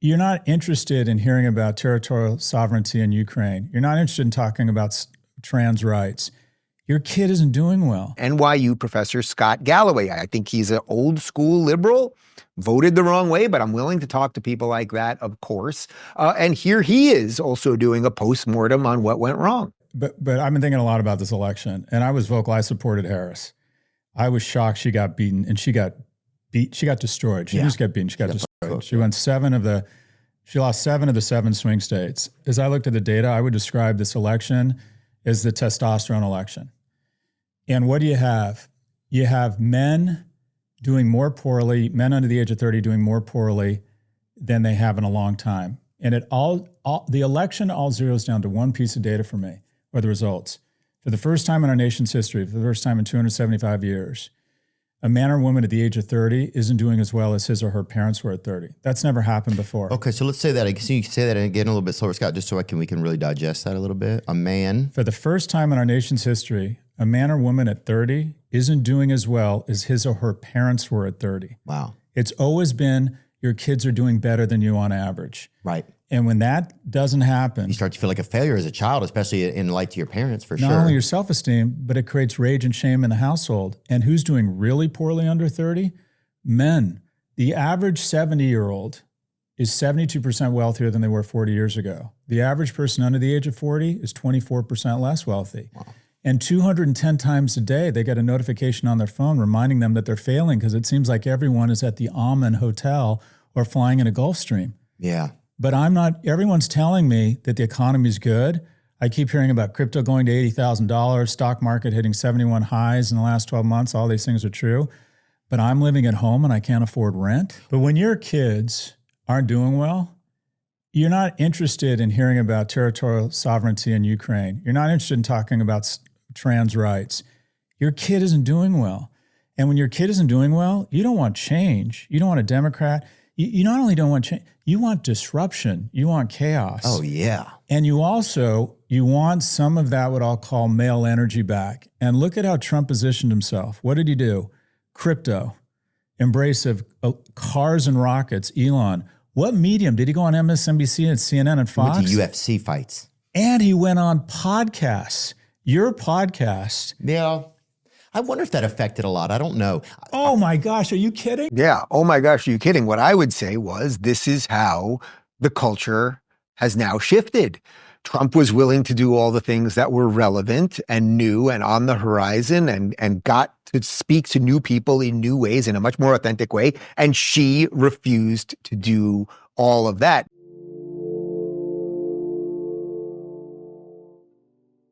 You're not interested in hearing about territorial sovereignty in Ukraine. You're not interested in talking about trans rights. Your kid isn't doing well. NYU professor Scott Galloway. I think he's an old school liberal, voted the wrong way, but I'm willing to talk to people like that, of course. And here he is also doing a postmortem on what went wrong. But I've been thinking a lot about this election, and I was vocal. I supported Harris. I was shocked she got beaten, and she got destroyed. She just got beaten. She got destroyed. She lost 7 of the 7 swing states. As I looked at the data, I would describe this election as the testosterone election. And what do you have? You have men doing more poorly, men under the age of 30 doing more poorly than they have in a long time. And the election all zeroes down to one piece of data for me, or the results. For the first time in our nation's history, for the first time in 275 years, a man or woman at the age of 30 isn't doing as well as his or her parents were at 30. That's never happened before. Okay, so let's say that. Can you say that again a little bit slower, Scott, just so we can really digest that a little bit? A man. For the first time in our nation's history, a man or woman at 30 isn't doing as well as his or her parents were at 30. Wow. It's always been your kids are doing better than you on average. Right. And when that doesn't happen, you start to feel like a failure as a child, especially in light to your parents, for sure. Not only your self-esteem, but it creates rage and shame in the household. And who's doing really poorly under 30? Men. The average 70-year-old is 72% wealthier than they were 40 years ago. The average person under the age of 40 is 24% less wealthy. Wow. And 210 times a day, they get a notification on their phone reminding them that they're failing because it seems like everyone is at the Amen Hotel or flying in a Gulfstream. Yeah. But I'm not, everyone's telling me that the economy is good. I keep hearing about crypto going to $80,000, stock market hitting 71 highs in the last 12 months. All these things are true. But I'm living at home and I can't afford rent. But when your kids aren't doing well, you're not interested in hearing about territorial sovereignty in Ukraine. You're not interested in talking about trans rights. Your kid isn't doing well. And when your kid isn't doing well, you don't want change. You don't want a Democrat. You not only don't want change, you want disruption. You want chaos. Oh, yeah. And you want some of that what I'll call male energy back. And look at how Trump positioned himself. What did he do? Crypto, embrace of cars and rockets, Elon. What medium? Did he go on MSNBC and CNN and Fox? He went to UFC fights. And he went on podcasts. Your podcast. Yeah. I wonder if that affected a lot. I don't know. Oh my gosh, are you kidding? Yeah. Oh my gosh, are you kidding? What I would say was this is how the culture has now shifted. Trump was willing to do all the things that were relevant and new and on the horizon and got to speak to new people in new ways in a much more authentic way. And she refused to do all of that.